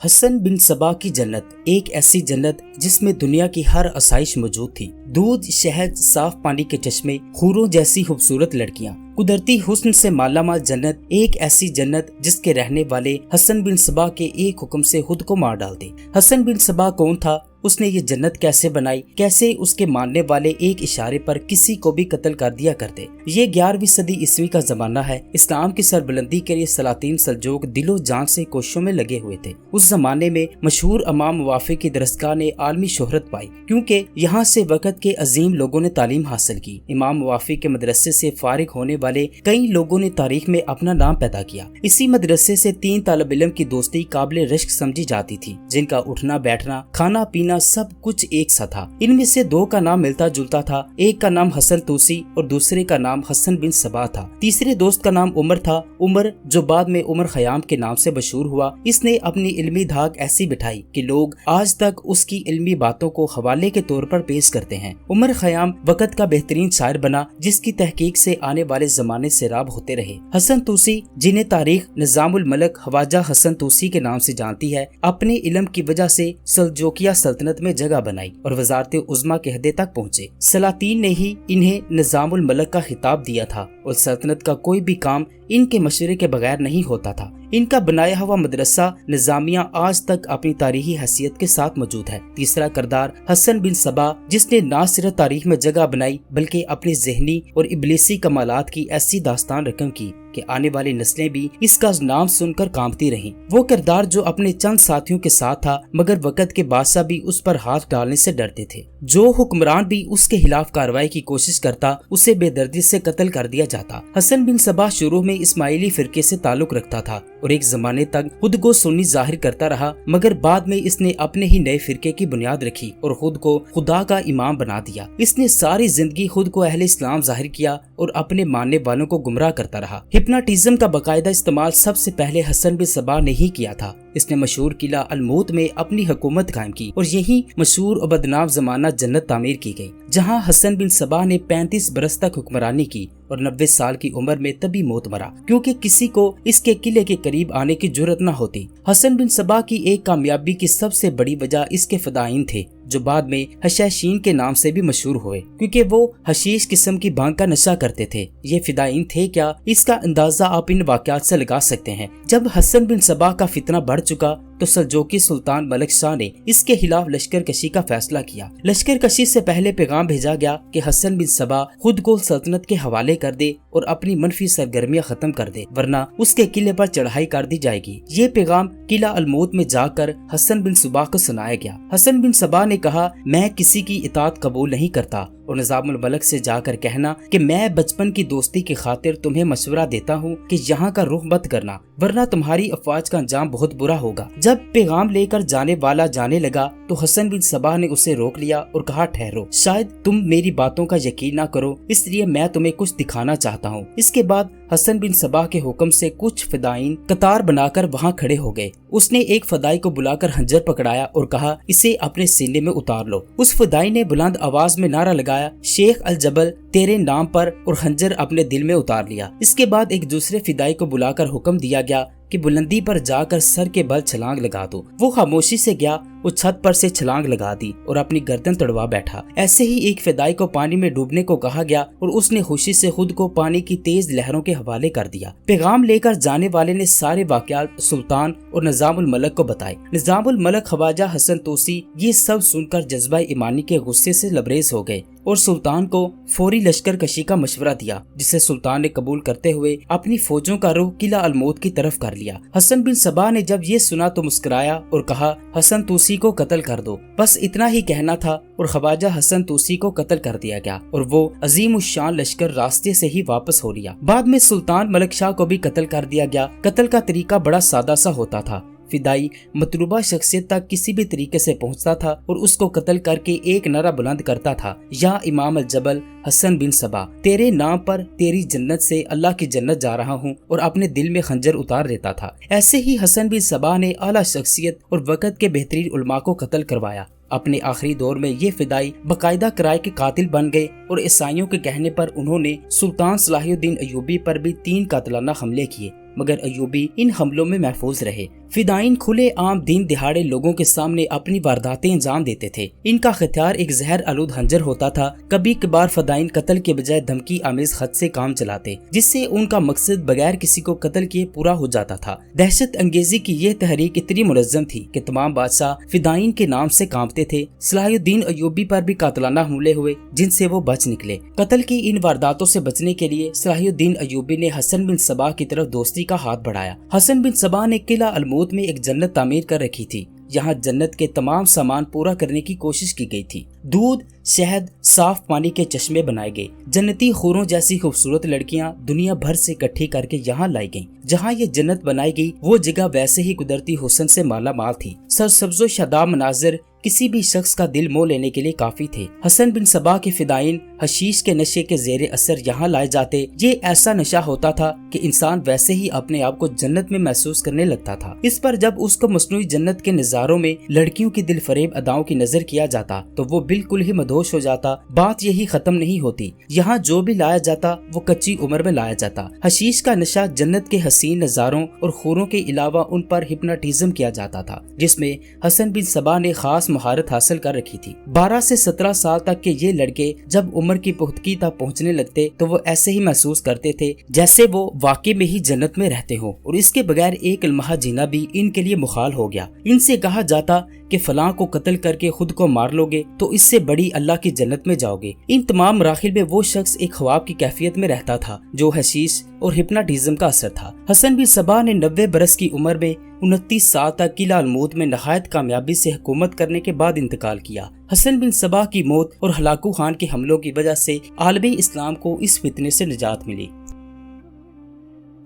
حسن بن صبا کی جنت، ایک ایسی جنت جس میں دنیا کی ہر آسائش موجود تھی۔ دودھ، شہد، صاف پانی کے چشمے، حوروں جیسی خوبصورت لڑکیاں، قدرتی حسن سے مالا مال جنت، ایک ایسی جنت جس کے رہنے والے حسن بن صبا کے ایک حکم سے خود کو مار ڈالتے۔ حسن بن صبا کون تھا؟ اس نے یہ جنت کیسے بنائی؟ کیسے اس کے ماننے والے ایک اشارے پر کسی کو بھی قتل کر دیا کرتے؟ یہ 11ویں صدی عیسوی کا زمانہ ہے۔ اسلام کی سربلندی کے لیے سلاطین سلجوق دل و جان سے کوششوں میں لگے ہوئے تھے۔ اس زمانے میں مشہور امام موافق کی درسگاہ نے عالمی شہرت پائی کیونکہ یہاں سے وقت کے عظیم لوگوں نے تعلیم حاصل کی۔ امام موافق کے مدرسے سے فارغ ہونے والے کئی لوگوں نے تاریخ میں اپنا نام پیدا کیا۔ اسی مدرسے سے 3 طالب علم کی دوستی قابل رشک سمجھی جاتی تھی، جن کا اٹھنا بیٹھنا، کھانا پینا سب کچھ ایک سا تھا۔ ان میں سے 2 کا نام ملتا جلتا تھا، ایک کا نام حسن توسی اور دوسرے کا نام حسن بن صبا تھا۔ تیسرے دوست کا نام عمر تھا، عمر جو بعد میں عمر خیام کے نام سے مشہور ہوا۔ اس نے اپنی علمی دھاک ایسی بٹھائی کہ لوگ آج تک اس کی علمی باتوں کو حوالے کے طور پر پیش کرتے ہیں۔ عمر خیام وقت کا بہترین شاعر بنا جس کی تحقیق سے آنے والے زمانے سیراب ہوتے رہے۔ حسن توسی، جنہیں تاریخ نظام الملک خواجہ حسن توسی کے نام سے جانتی ہے، اپنے علم کی وجہ سے سلجوقیہ سلطنت میں جگہ بنائی اور وزارت عظمیٰ کے عہدے تک پہنچے۔ سلاطین نے ہی انہیں نظام الملک کا خطاب دیا تھا اور سلطنت کا کوئی بھی کام ان کے مشورے کے بغیر نہیں ہوتا تھا۔ ان کا بنایا ہوا مدرسہ نظامیہ آج تک اپنی تاریخی حیثیت کے ساتھ موجود ہے۔ تیسرا کردار حسن بن صبا، جس نے نہ صرف تاریخ میں جگہ بنائی بلکہ اپنی ذہنی اور ابلیسی کمالات کی ایسی داستان رقم کی کہ آنے والی نسلیں بھی اس کا نام سن کر کانپتی رہیں۔ وہ کردار جو اپنے چند ساتھیوں کے ساتھ تھا مگر وقت کے بادشاہ بھی اس پر ہاتھ ڈالنے سے ڈرتے تھے۔ جو حکمران بھی اس کے خلاف کارروائی کی کوشش کرتا اسے بے دردی سے قتل کر دیا جاتا۔ حسن بن صبا شروع میں اسماعیلی فرقے سے تعلق رکھتا تھا اور ایک زمانے تک خود کو سنی ظاہر کرتا رہا، مگر بعد میں اس نے اپنے ہی نئے فرقے کی بنیاد رکھی اور خود کو خدا کا امام بنا دیا۔ اس نے ساری زندگی خود کو اہل اسلام ظاہر کیا اور اپنے ماننے والوں کو گمراہ کرتا رہا۔ ہپناٹزم کا باقاعدہ استعمال سب سے پہلے حسن بن صبا نے ہی کیا تھا۔ اس نے مشہور قلعہ الموت میں اپنی حکومت قائم کی اور یہی مشہور و بدنام زمانہ جنت تعمیر کی گئی، جہاں حسن بن صبا نے 35 برس تک حکمرانی کی اور 90 سال کی عمر میں تبھی موت مرا کیونکہ کسی کو اس کے قلعے کے قریب آنے کی جرأت نہ ہوتی۔ حسن بن صبا کی ایک کامیابی کی سب سے بڑی وجہ اس کے فدائین تھے، جو بعد میں حشاشین کے نام سے بھی مشہور ہوئے کیونکہ وہ حشیش قسم کی بھانگ کا نشہ کرتے تھے۔ یہ فدائین تھے کیا؟ اس کا اندازہ آپ ان واقعات سے لگا سکتے ہیں۔ جب حسن بن صبا کا فتنہ بڑھ چکا تو سلجوقی سلطان ملک شاہ نے اس کے خلاف لشکر کشی کا فیصلہ کیا۔ لشکر کشی سے پہلے پیغام بھیجا گیا کہ حسن بن صبا خود کو سلطنت کے حوالے کر دے اور اپنی منفی سرگرمیاں ختم کر دے، ورنہ اس کے قلعے پر چڑھائی کر دی جائے گی۔ یہ پیغام قلعہ الموت میں جا کر حسن بن صبا کو سنایا گیا۔ حسن بن صبا نے کہا، میں کسی کی اطاعت قبول نہیں کرتا اور نظام الملک سے جا کر کہنا کہ میں بچپن کی دوستی کی خاطر تمہیں مشورہ دیتا ہوں کہ یہاں کا رخ مت کرنا ورنہ تمہاری افواج کا انجام بہت برا ہوگا۔ جب پیغام لے کر جانے والا جانے لگا تو حسن بن صبا نے اسے روک لیا اور کہا، ٹھہرو، شاید تم میری باتوں کا یقین نہ کرو، اس لیے میں تمہیں کچھ دکھانا چاہتا ہوں۔ اس کے بعد حسن بن صبا کے حکم سے کچھ فدائین قطار بنا کر وہاں کھڑے ہو گئے۔ اس نے ایک فدائی کو بلا کر خنجر پکڑایا اور کہا، اسے اپنے سینے میں اتار لو۔ اس فدائی نے بلند آواز میں نعرہ لگایا، شیخ الجبل تیرے نام پر، اور خنجر اپنے دل میں اتار لیا۔ اس کے بعد ایک دوسرے فدائی کو بلا کر حکم دیا گیا کہ بلندی پر جا کر سر کے بل چھلانگ لگا دو۔ وہ خاموشی سے گیا، وہ چھت پر سے چھلانگ لگا دی اور اپنی گردن تڑوا بیٹھا۔ ایسے ہی ایک فدائی کو پانی میں ڈوبنے کو کہا گیا اور اس نے خوشی سے خود کو پانی کی تیز لہروں کے حوالے کر دیا۔ پیغام لے کر جانے والے نے سارے واقعات سلطان اور نظام الملک کو بتائے۔ نظام الملک خواجہ حسن توسی یہ سب سن کر جذبہ ایمانی کے غصے سے لبریز ہو گئے اور سلطان کو فوری لشکر کشی کا مشورہ دیا، جسے سلطان نے قبول کرتے ہوئے اپنی فوجوں کا رخ قلعہ الموت کی طرف کر لیا۔ حسن بن صبا نے جب یہ سنا تو مسکرایا اور کہا، حسن توسی کو قتل کر دو۔ بس اتنا ہی کہنا تھا اور خواجہ حسن توسی کو قتل کر دیا گیا اور وہ عظیم الشان لشکر راستے سے ہی واپس ہو لیا۔ بعد میں سلطان ملک شاہ کو بھی قتل کر دیا گیا۔ قتل کا طریقہ بڑا سادہ سا ہوتا تھا۔ فدائی مطلوبہ شخصیت تک کسی بھی طریقے سے پہنچتا تھا اور اس کو قتل کر کے ایک نعرہ بلند کرتا تھا، یا امام الجبل حسن بن صبا، تیرے نام پر تیری جنت سے اللہ کی جنت جا رہا ہوں، اور اپنے دل میں خنجر اتار دیتا تھا۔ ایسے ہی حسن بن صبا نے اعلیٰ شخصیت اور وقت کے بہترین علماء کو قتل کروایا۔ اپنے آخری دور میں یہ فدائی باقاعدہ کرائے کے قاتل بن گئے اور عیسائیوں کے کہنے پر انہوں نے سلطان صلاح الدین ایوبی پر بھی 3 قاتلانہ حملے کیے، مگر ایوبی ان حملوں میں محفوظ رہے۔ فدائین کھلے عام دین دہاڑے لوگوں کے سامنے اپنی وارداتیں انجام دیتے تھے۔ ان کا ہتھیار ایک زہر آلود خنجر ہوتا تھا۔ کبھی کبھار فدائین قتل کے بجائے دھمکی آمیز خط سے کام چلاتے، جس سے ان کا مقصد بغیر کسی کو قتل کیے پورا ہو جاتا تھا۔ دہشت انگیزی کی یہ تحریک اتنی منظم تھی کہ تمام بادشاہ فدائین کے نام سے کانپتے تھے۔ صلاح الدین ایوبی پر بھی قاتلانہ حملے ہوئے جن سے وہ بچ نکلے۔ قتل کی ان وارداتوں سے بچنے کے لیے صلاح الدین ایوبی نے حسن بن صباح کی طرف دوستی کا ہاتھ بڑھایا۔ حسن بن صباح نے قلعہ الموت میں ایک جنت تعمیر کر رکھی تھی۔ یہاں جنت کے تمام سامان پورا کرنے کی کوشش کی گئی تھی۔ دودھ، شہد، صاف پانی کے چشمے بنائے گئے۔ جنتی حوروں جیسی خوبصورت لڑکیاں دنیا بھر سے اکٹھی کر کے یہاں لائی گئیں۔ جہاں یہ جنت بنائی گئی وہ جگہ ویسے ہی قدرتی حسن سے مالا مال تھی۔ سرسبز و شاداب مناظر کسی بھی شخص کا دل موہ لینے کے لیے کافی تھے۔ حسن بن صباح کے فدائین حشیش کے نشے کے زیر اثر یہاں لائے جاتے۔ یہ ایسا نشہ ہوتا تھا کہ انسان ویسے ہی اپنے آپ کو جنت میں محسوس کرنے لگتا تھا۔ اس پر جب اس کو مصنوعی جنت کے نظاروں میں لڑکیوں کی دل فریب اداؤں کی نظر کیا جاتا تو وہ بالکل ہی مدہوش ہو جاتا۔ بات یہی ختم نہیں ہوتی، یہاں جو بھی لایا جاتا وہ کچی عمر میں لایا جاتا۔ حشیش کا نشہ جنت کے حسین نظاروں اور حوروں کے علاوہ ان پر ہپناٹزم کیا جاتا تھا، جس میں حسن بن صباح نے خاص مہارت حاصل کر رکھی تھی۔ 12 سے 17 سال تک کے یہ لڑکے جب عمر کی پختگی تک پہنچنے لگتے تو وہ ایسے ہی محسوس کرتے تھے جیسے وہ واقعی میں ہی جنت میں رہتے ہوں، اور اس کے بغیر ایک لمحہ جینا بھی ان کے لیے محال ہو گیا۔ ان سے کہا جاتا کہ فلاں کو قتل کر کے خود کو مار لو گے تو اس سے بڑی اللہ کی جنت میں جاؤ گے۔ ان تمام مراحل میں وہ شخص ایک خواب کی کیفیت میں رہتا تھا جو حشیش اور ہپناٹزم کا اثر تھا۔ حسن بن صباح نے 90 برس کی عمر میں 29 سال تک قلعہ الموت میں نہایت کامیابی سے حکومت کرنے کے بعد انتقال کیا۔ حسن بن صباح کی موت اور ہلاکو خان کے حملوں کی وجہ سے عالم اسلام کو اس فتنے سے نجات ملی۔